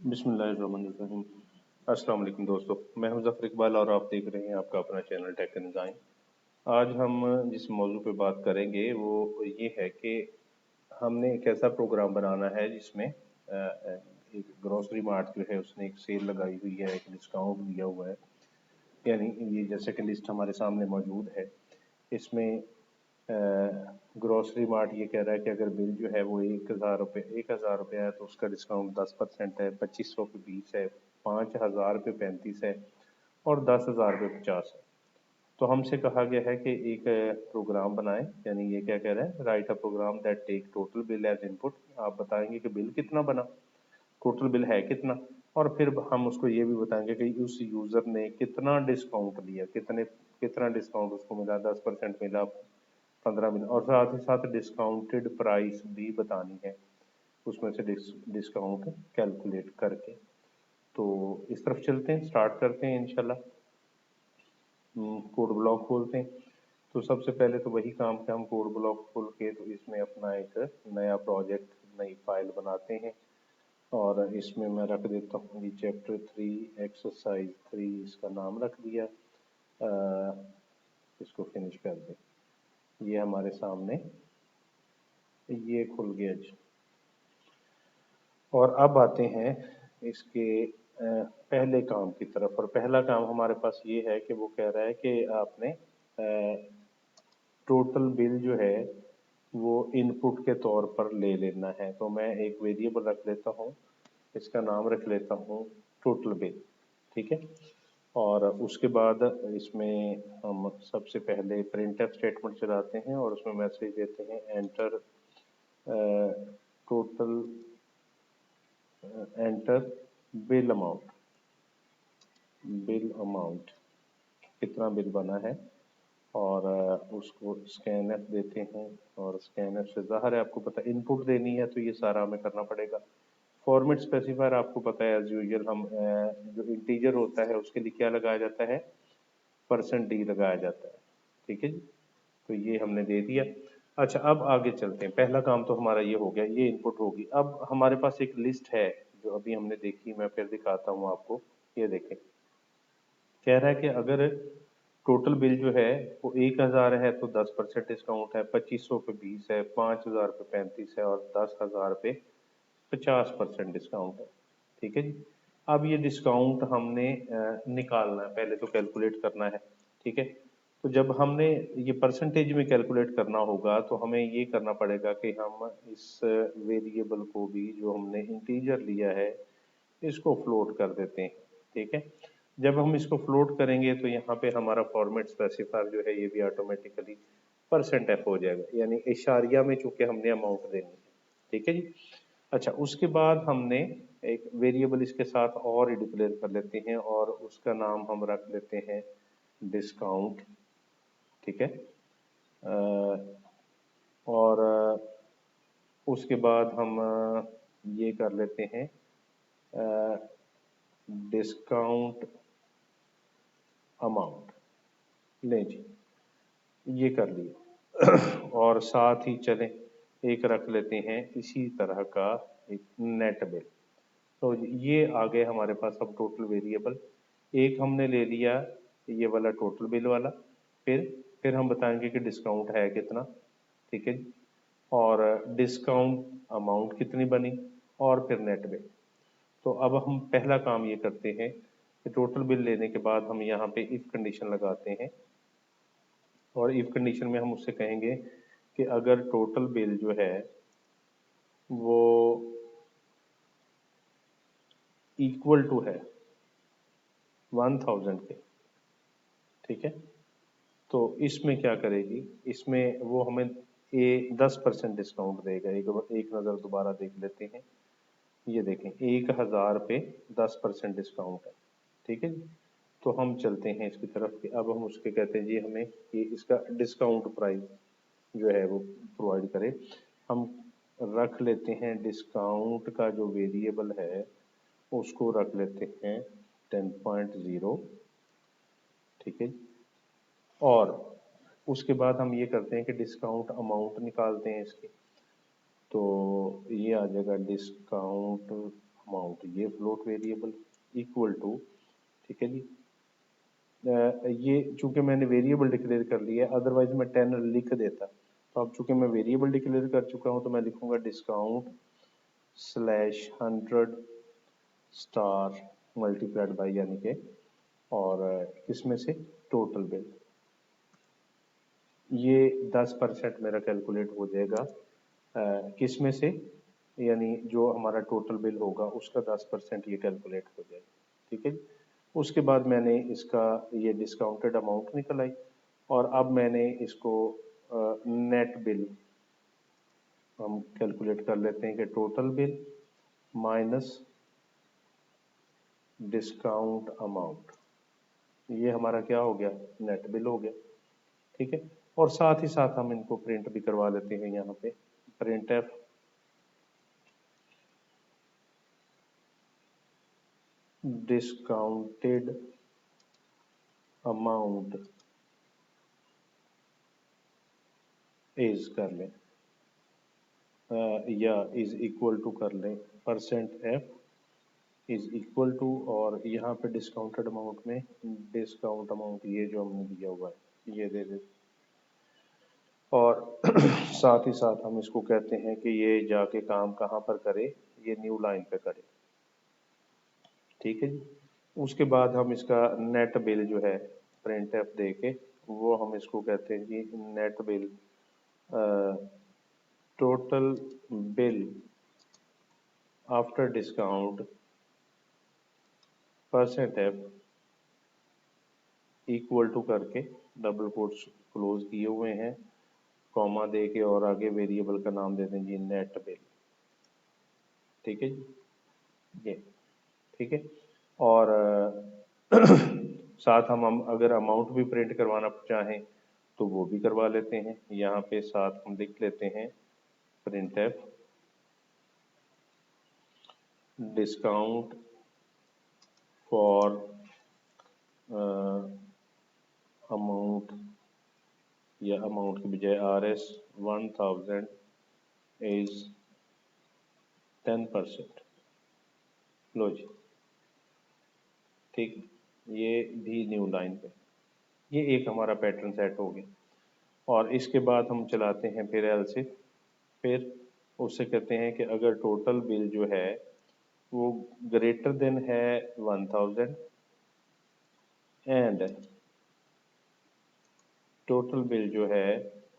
बिस्मिल्लाहिर्रहमानिर्रहीम। अस्सलाम वालेकुम दोस्तों, मैं हूं ज़फ़र इकबाल और आप देख रहे हैं आपका अपना चैनल टेक एंड डिज़ाइन। आज हम जिस मौजू पे बात करेंगे वो ये है कि हमने एक ऐसा प्रोग्राम बनाना है जिसमें एक ग्रोसरी मार्ट जो है उसने एक सेल लगाई हुई है, एक डिस्काउंट दिया हुआ है। यानी ये जैसे कि लिस्ट हमारे सामने मौजूद है, इसमें ग्रोसरी मार्ट ये कह रहा है कि अगर बिल जो है वो 1,000 रुपये है तो उसका डिस्काउंट 10% है, 2500 पे 20 है, 5,000 पे 35 है और 10,000 पे 50 है। तो हमसे कहा गया है कि एक प्रोग्राम बनाएं, यानी ये क्या कह रहा है, write a program that take total bill as input. आप बताएंगे कि बिल कितना बना, टोटल बिल है कितना, और फिर हम उसको ये भी बताएंगे कि उस यूज़र ने कितना डिस्काउंट लिया, कितना डिस्काउंट उसको मिला, 10% मिला, 15 मिला, और साथ ही साथ डिस्काउंटेड प्राइस भी बतानी है उसमें से डिस्काउंट कैलकुलेट करके। तो इस तरफ चलते हैं, स्टार्ट करते हैं इंशाल्लाह। कोड ब्लॉक खोलते हैं। तो सबसे पहले तो वही काम कि हम कोड ब्लॉक खोल के तो इसमें अपना एक नया प्रोजेक्ट, नई फाइल बनाते हैं और इसमें मैं रख देता हूँ ये चैप्टर 3 एक्सरसाइज 3 इसका नाम रख दिया। इसको फिनिश कर दें। ये हमारे सामने ये खुल गया जी। और अब आते हैं इसके पहले काम की तरफ, और पहला काम हमारे पास ये है कि वो कह रहा है कि आपने टोटल बिल जो है वो इनपुट के तौर पर ले लेना है। तो मैं एक वेरिएबल रख लेता हूँ, इसका नाम रख लेता हूँ टोटल बिल, ठीक है। और उसके बाद इसमें हम सबसे पहले प्रिंटफ स्टेटमेंट चलाते हैं और उसमें मैसेज देते हैं enter total enter bill amount, bill amount कितना बिल बना है, और उसको स्कैनफ देते हैं। और स्कैनफ से ज़ाहिर है आपको पता है इनपुट देनी है तो ये सारा हमें करना पड़ेगा। फॉर्मेट स्पेसिफायर आपको पता है एज यूजुअल, हम जो इंटीजर होता है उसके लिए क्या लगाया जाता है, %d लगाया जाता है, ठीक है जी। तो ये हमने दे दिया। अच्छा, अब आगे चलते हैं। पहला काम तो हमारा ये हो गया, ये इनपुट होगी। अब हमारे पास एक लिस्ट है जो अभी हमने देखी, मैं फिर दिखाता हूँ आपको। ये देखें, कह रहा है कि अगर टोटल बिल जो है वो 1,000 है तो 10% डिस्काउंट है, 2500 पे 20 है, 5,000 पे 35 है और 10,000 पे 50% डिस्काउंट है, ठीक है जी। अब ये डिस्काउंट हमने निकालना है, पहले तो कैलकुलेट करना है, ठीक है। तो जब हमने ये परसेंटेज में कैलकुलेट करना होगा तो हमें ये करना पड़ेगा कि हम इस वेरिएबल को भी जो हमने इंटीजर लिया है इसको फ्लोट कर देते हैं, ठीक है। जब हम इसको फ्लोट करेंगे तो यहाँ पे हमारा फॉर्मेट स्पेसिफायर जो है ये भी ऑटोमेटिकली %f हो जाएगा, यानी इशारिया में चूंकि हमने अमाउंट देनी है, ठीक है जी। अच्छा, उसके बाद हमने एक वेरिएबल इसके साथ और ही डिक्लेयर कर लेते हैं और उसका नाम हम रख लेते हैं डिस्काउंट, ठीक है। और उसके बाद हम ये कर लेते हैं डिस्काउंट अमाउंट, ले जी, ये कर लिया। और साथ ही चलें एक रख लेते हैं इसी तरह का एक नेट बिल। तो ये आ गए हमारे पास अब टोटल वेरिएबल। एक हमने ले लिया ये वाला टोटल बिल वाला, फिर हम बताएंगे कि डिस्काउंट है कितना, ठीक है। और डिस्काउंट अमाउंट कितनी बनी, और फिर नेट बिल। तो अब हम पहला काम ये करते हैं कि टोटल बिल लेने के बाद हम यहाँ पे इफ कंडीशन लगाते हैं, और इफ कंडीशन में हम उससे कहेंगे कि अगर टोटल बिल जो है वो इक्वल टू है 1,000 के, ठीक है। तो इसमें क्या करेगी, इसमें वो हमें 10% डिस्काउंट देगा। एक नज़र दोबारा देख लेते हैं। ये देखें 1,000 पे 10% डिस्काउंट है, ठीक है जी। तो हम चलते हैं इसकी तरफ कि अब हम उसके कहते हैं जी हमें ये इसका डिस्काउंट प्राइस जो है वो प्रोवाइड करे। हम रख लेते हैं डिस्काउंट का जो वेरिएबल है उसको रख लेते हैं 10.0, ठीक है। और उसके बाद हम ये करते हैं कि डिस्काउंट अमाउंट निकालते हैं इसकी। तो ये आ जाएगा डिस्काउंट अमाउंट, ये फ्लोट वेरिएबल इक्वल टू, ठीक है जी। ये चूंकि मैंने वेरिएबल डिक्लेयर कर लिया है, अदरवाइज मैं 10 लिख देता। तो अब चूंकि मैं वेरिएबल डिक्लेयर कर चुका हूं तो मैं लिखूंगा discount slash 100 star multiplied by, यानी कि और किसमें से, टोटल बिल। ये 10% मेरा कैलकुलेट हो जाएगा किसमें से, यानी जो हमारा टोटल बिल होगा उसका 10% ये कैलकुलेट हो जाएगा, ठीक है। उसके बाद मैंने इसका ये डिस्काउंटेड अमाउंट निकल आई, और अब मैंने इसको नेट बिल हम कैलकुलेट कर लेते हैं कि total bill minus discount amount, ये हमारा क्या हो गया, नेट बिल हो गया, ठीक है। और साथ ही साथ हम इनको प्रिंट भी करवा लेते हैं यहाँ पे, print f discounted amount is कर लें या इज इक्वल टू कर लें percent f is equal to, और यहाँ पे डिस्काउंटेड अमाउंट में डिस्काउंट अमाउंट ये जो हमने दिया हुआ है ये दे देते, और साथ ही साथ हम इसको कहते हैं कि ये जाके काम कहाँ पर करे, ये न्यू लाइन पे करे, ठीक है जी। उसके बाद हम इसका नेट बिल जो है प्रिंट एफ दे के, वो हम इसको कहते हैं जी net bill total bill after discount percent F equal to करके डबल कोट्स क्लोज किए हुए हैं, कॉमा दे के, और आगे वेरिएबल का नाम देते हैं जी नेट बिल, ठीक है जी, ये ठीक है। और साथ हम अगर अमाउंट भी प्रिंट करवाना चाहें तो वो भी करवा लेते हैं, यहाँ पे साथ हम लिख लेते हैं print F discount for amount, या अमाउंट की बजाय RS 1000 इज 10%, लो जी, ठीक। ये भी न्यू लाइन पे, ये एक हमारा पैटर्न सेट हो गया। और इसके बाद हम चलाते हैं फिर एलसिफ, फिर उससे कहते हैं कि अगर टोटल बिल जो है वो ग्रेटर देन है 1000 एंड टोटल बिल जो है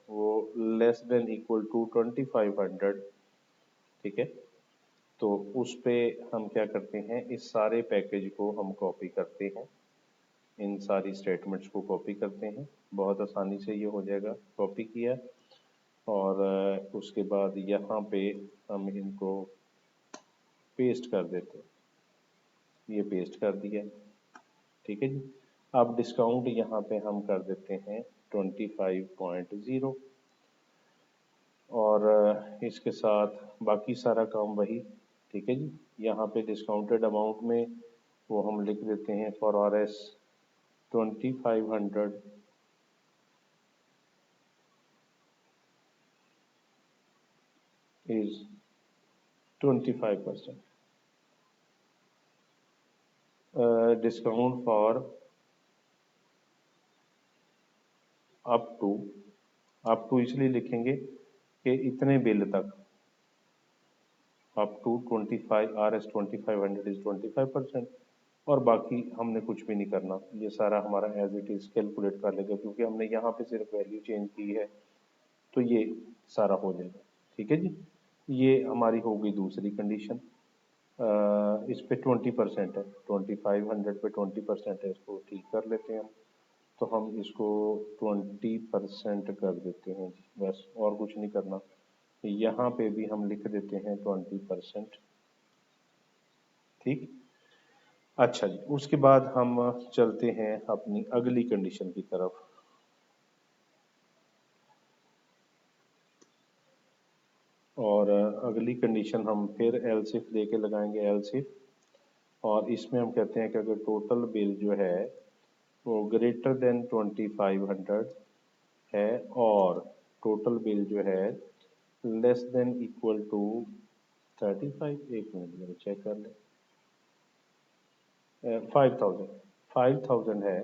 वो लेस देन इक्वल टू 2500, ठीक है। तो उस पे हम क्या करते हैं, इस सारे पैकेज को हम कॉपी करते हैं, इन सारी स्टेटमेंट्स को कॉपी करते हैं, बहुत आसानी से ये हो जाएगा, कॉपी किया, और उसके बाद यहाँ पे हम इनको पेस्ट कर देते हैं, ये पेस्ट कर दिया, ठीक है जी। अब डिस्काउंट यहाँ पे हम कर देते हैं 25.0, और इसके साथ बाकी सारा काम वही, ठीक है जी। यहाँ पे डिस्काउंटेड अमाउंट में वो हम लिख देते हैं for RS 2500 is 25%, discount for up to इसलिए लिखेंगे कि इतने बिल तक, अप टू 25 RS 2500 इज 25%, और बाकी हमने कुछ भी नहीं करना, ये सारा हमारा एज इट इज कैलकुलेट कर लेगा, क्योंकि हमने यहाँ पे सिर्फ वैल्यू चेंज की है, तो ये सारा हो जाएगा, ठीक है जी। ये हमारी हो गई दूसरी कंडीशन। इस पे 20% है, 2500 पे 20% है, इसको ठीक कर लेते हैं हम। तो हम इसको 20% कर देते हैं जी, बस और कुछ नहीं करना। यहाँ पे भी हम लिख देते हैं 20%, ठीक। अच्छा जी, उसके बाद हम चलते हैं अपनी अगली कंडीशन की तरफ। और अगली कंडीशन हम फिर एलसिफ लेके लगाएंगे, एलसिफ, और इसमें हम कहते हैं कि अगर टोटल बिल जो है वो ग्रेटर देन 2500 है, और टोटल बिल जो है लेस देन इक्वल टू 35, एक मिनट में चेक कर लें, 5,000 है,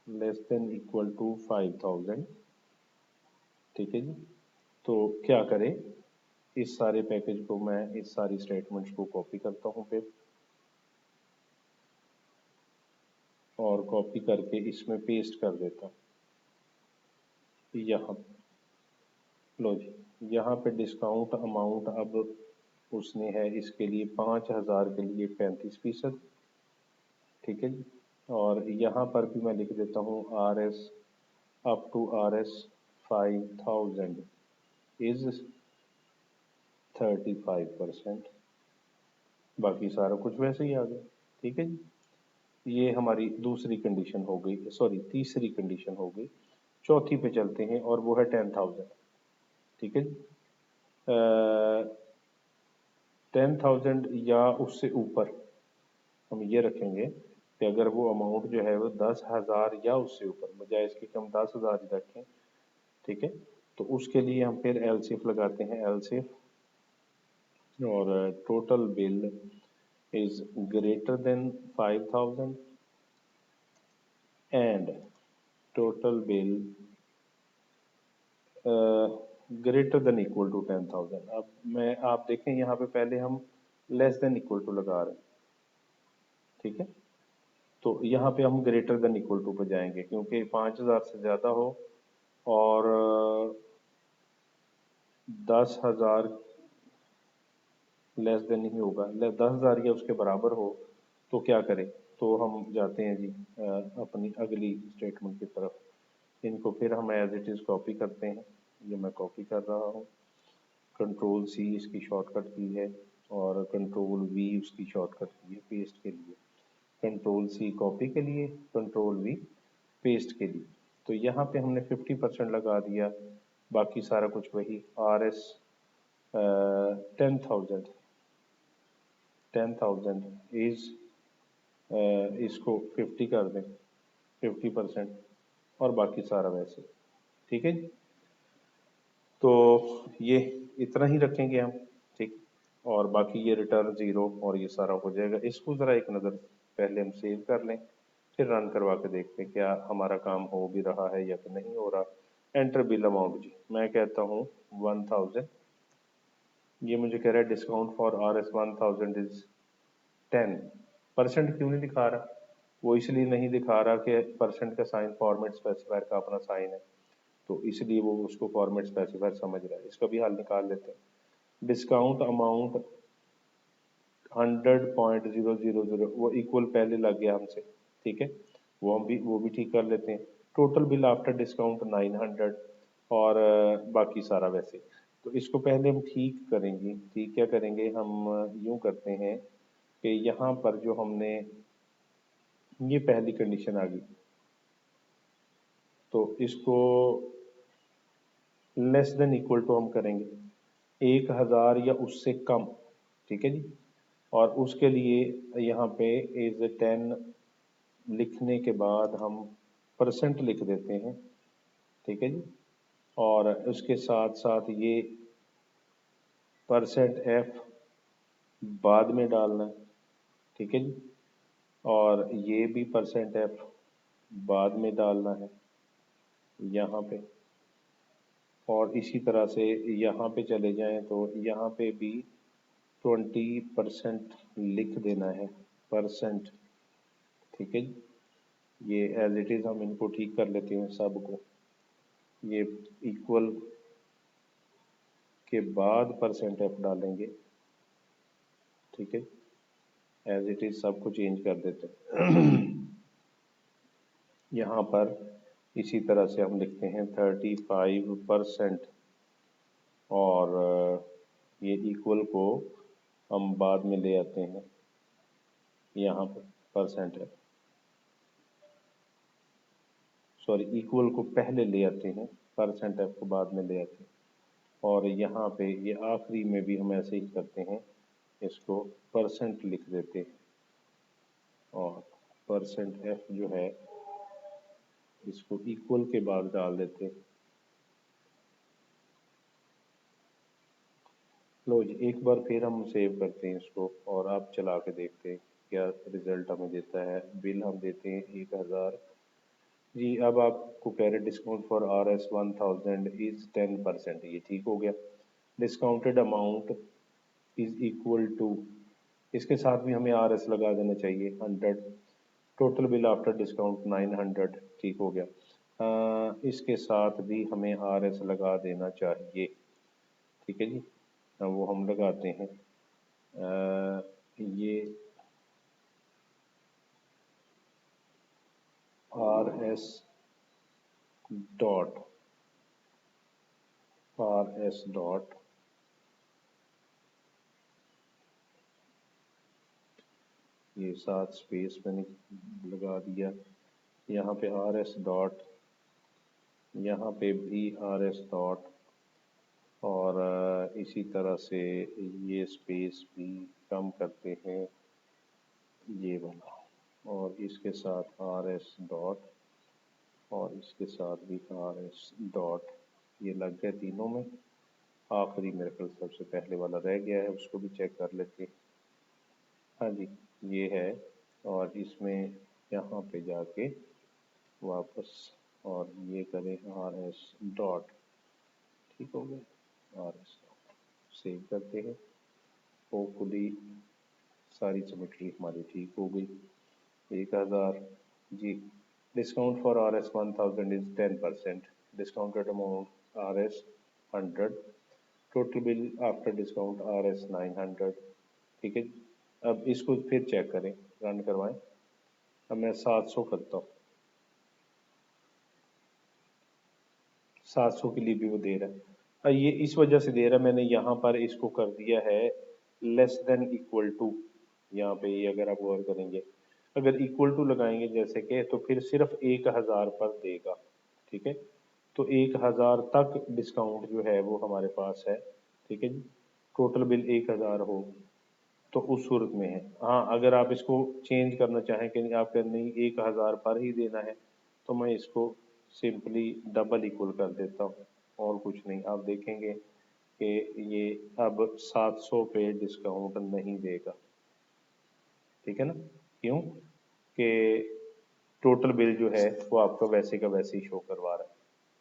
लेस देन इक्वल टू 5,000, ठीक है जी। तो क्या करें, इस सारे पैकेज को मैं इस सारी स्टेटमेंट्स को कॉपी करता हूँ फिर, और कॉपी करके इसमें पेस्ट कर देता हूँ यहाँ। लो जी, यहाँ पे डिस्काउंट अमाउंट अब उसने है इसके लिए 5,000 के लिए 35%, ठीक है जी। और यहाँ पर भी मैं लिख देता हूँ RS up to RS 5,000 is 35%, बाकी सारा कुछ वैसे ही आ गया, ठीक है जी। ये हमारी दूसरी कंडीशन हो गई, सॉरी तीसरी कंडीशन हो गई। चौथी पे चलते हैं और वो है 10,000, ठीक है जी। 10,000 या उससे ऊपर हम ये रखेंगे कि अगर वो अमाउंट जो है वो 10,000 या उससे ऊपर, बजाय इसके कि हम 10,000 ही रखें, ठीक है। तो उसके लिए हम फिर एलसीएफ लगाते हैं, एलसीएफ, और total bill is greater than 5,000 and total bill greater than equal to 10,000। अब मैं आप देखें यहाँ पे पहले हम लेस देन इक्वल टू लगा रहे हैं, ठीक है। तो यहाँ पे हम ग्रेटर देन इक्वल टू पे जाएंगे, क्योंकि 5,000 से ज़्यादा हो और 10,000 लेस देन नहीं होगा, 10,000 या उसके बराबर हो तो क्या करें। तो हम जाते हैं जी अपनी अगली स्टेटमेंट की तरफ। इनको फिर हम एज इट इज़ कॉपी करते हैं, ये मैं कॉपी कर रहा हूँ, कंट्रोल सी इसकी शॉर्टकट की है और कंट्रोल वी उसकी शॉर्टकट की है पेस्ट के लिए। कंट्रोल सी कॉपी के लिए, कंट्रोल वी पेस्ट के लिए। तो यहाँ पे हमने 50% लगा दिया, बाकी सारा कुछ वही RS 10,000 इज इसको 50 कर दें, 50%, और बाकी सारा वैसे, ठीक है जी। तो ये इतना ही रखेंगे हम, ठीक। और बाकी ये रिटर्न 0 और ये सारा हो जाएगा। इसको ज़रा एक नज़र पहले हम सेव कर लें, फिर रन करवा के देखते हैं क्या हमारा काम हो भी रहा है या कि नहीं हो रहा। एंटर बिल अमाउंट जी, मैं कहता हूँ 1,000। ये मुझे कह रहा है डिस्काउंट फॉर RS 1,000 इज 10%। क्यों नहीं दिखा रहा? वो इसलिए नहीं दिखा रहा कि परसेंट का साइन फॉर्मेट स्पेसिफायर का अपना साइन है, तो इसलिए वो उसको फॉर्मेट स्पेसिफायर समझ रहा है। इसका भी हल निकाल लेते हैं। डिस्काउंट अमाउंट 100.000, वो इक्वल पहले लग गया हमसे, ठीक है। वो भी ठीक कर लेते हैं। टोटल बिल आफ्टर डिस्काउंट 900 और बाकी सारा वैसे। तो इसको पहले हम ठीक करेंगे। ठीक क्या करेंगे हम, यूं करते हैं कि यहाँ पर जो हमने ये पहली कंडीशन आ गई, तो इसको लेस देन इक्वल टू हम करेंगे 1,000 या उससे कम, ठीक है जी। और उसके लिए यहाँ पे इज 10 लिखने के बाद हम परसेंट लिख देते हैं, ठीक है जी। और उसके साथ साथ ये परसेंट एफ बाद में डालना है, ठीक है जी। और ये भी परसेंट एफ बाद में डालना है यहाँ पे। और इसी तरह से यहाँ पे चले जाएं तो यहाँ पे भी 20% लिख देना है, परसेंट, ठीक है जी। ये एज इट इज़ हम इनको ठीक कर लेते हैं सबको। ये इक्वल के बाद परसेंट एफ डालेंगे, ठीक है। एज इट इज़ सबको चेंज कर देते हैं। यहाँ पर इसी तरह से हम लिखते हैं 35%, और ये इक्वल को हम बाद में ले आते हैं यहाँ पर परसेंट है, सॉरी इक्वल को पहले ले आते हैं, परसेंट एफ को बाद में ले आते हैं। और यहाँ पे ये आखिरी में भी हम ऐसे ही करते हैं, इसको परसेंट लिख देते हैं और परसेंट एफ जो है इसको इक्वल के बाद डाल देते हैं। लो जी, एक बार फिर हम सेव करते हैं इसको और आप चला के देखते हैं क्या रिजल्ट हमें देता है। बिल हम देते हैं 1000 जी। अब आपको कह रहे डिस्काउंट फॉर RS 1000 इज 10%, ये ठीक हो गया। Discounted amount is equal to, इसके साथ भी हमें RS लगा देना चाहिए 100। टोटल बिल आफ्टर डिस्काउंट 900, ठीक हो गया। इसके साथ भी हमें RS लगा देना चाहिए, ठीक है जी। वो हम लगाते हैं। ये RS डॉट ये साथ स्पेस मैंने लगा दिया। यहाँ पे RS डॉट, यहाँ पे भी RS डॉट, और इसी तरह से ये स्पेस भी कम करते हैं, ये वाला, और इसके साथ RS डॉट, और इसके साथ भी RS डॉट, ये लग गए तीनों में। आखिरी मेरे ख्याल सबसे पहले वाला रह गया है, उसको भी चेक कर लेते हैं। हाँ जी, ये है। और इसमें यहाँ पे जाके वापस और ये करें RS डॉट, ठीक हो गया। RS डॉट सेव करते हैं। होपफुली सारी सिमेट्री हमारी ठीक हो गई। 1000 जी। Discount for RS 1000 is 10%। Discounted amount RS 100। Total bill after discount RS 900, ठीक है। अब इसको फिर चेक करें, रन करवाएं। अब मैं 700 करता हूँ, 700 के लिए भी वो दे रहा है। अब ये इस वजह से दे रहा है, मैंने यहाँ पर इसको कर दिया है लेस देन इक्वल टू। यहाँ पे ये अगर आप गौर करेंगे, अगर इक्वल टू लगाएंगे जैसे कि, तो फिर सिर्फ 1000 पर देगा, ठीक है। तो 1000 तक डिस्काउंट जो है वो हमारे पास है, ठीक है जी। टोटल बिल 1000 हो तो उस सूरत में है। हाँ, अगर आप इसको चेंज करना चाहें कि आपका नहीं 1000 पर ही देना है, तो मैं इसको सिंपली डबल इक्वल कर देता हूँ, और कुछ नहीं। आप देखेंगे कि ये अब 700 पे डिस्काउंट नहीं देगा, ठीक है ना। क्यों कि टोटल बिल जो है वो आपका वैसे का वैसे ही शो करवा रहा है।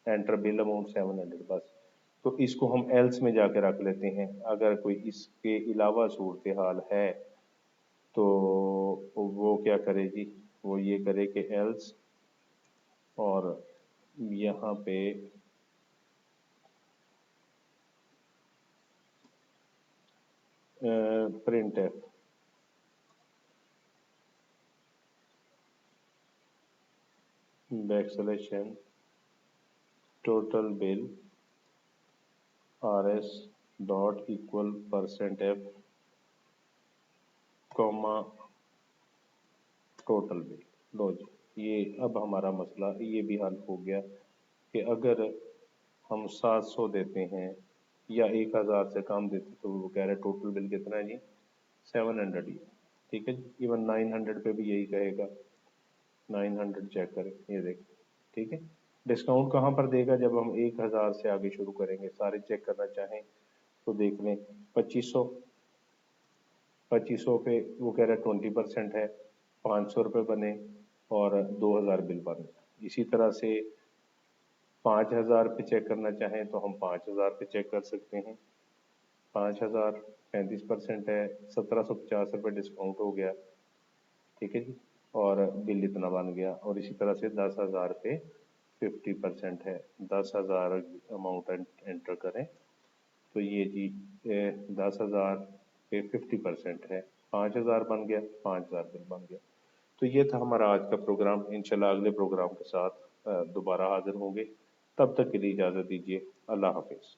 एंटर बिल अमाउंट 700 बस। तो इसको हम एल्स में जाके रख लेते हैं। अगर कोई इसके अलावा सूरत हाल है तो वो क्या करेगी, वो ये करे कि एल्स, और यहाँ पे प्रिंट है backslash total bill RS dot equal %F comma total bill. लो जी, ये अब हमारा मसला ये भी हल हो गया कि अगर हम 700 देते हैं या 1000 से कम देते, तो वो कह रहे टोटल बिल कितना है जी, 700 ही, ठीक है जी। इवन 900 पे भी यही कहेगा। 900 चेक करें, ये देखें, ठीक है। डिस्काउंट कहाँ पर देगा, जब हम 1000 से आगे शुरू करेंगे। सारे चेक करना चाहें तो देख लें। 2500 पे वो कह रहा है 20% है, 500 रुपये बने और 2000 बिल बन गया। इसी तरह से 5000 पे चेक करना चाहें तो हम 5000 पे चेक कर सकते हैं। 5000 35% है, 1750 रुपये डिस्काउंट हो गया, ठीक है जी, और बिल इतना बन गया। और इसी तरह से 10,000 पे 50% है, 10,000 अमाउंट एंटर करें तो ये जी 10,000 पे 50% है, 5,000 बन गया, 5,000 बिल बन गया। तो ये था हमारा आज का प्रोग्राम। इंशाल्लाह अगले प्रोग्राम के साथ दोबारा हाजिर होंगे। तब तक के लिए इजाज़त दीजिए। अल्लाह हाफिज़।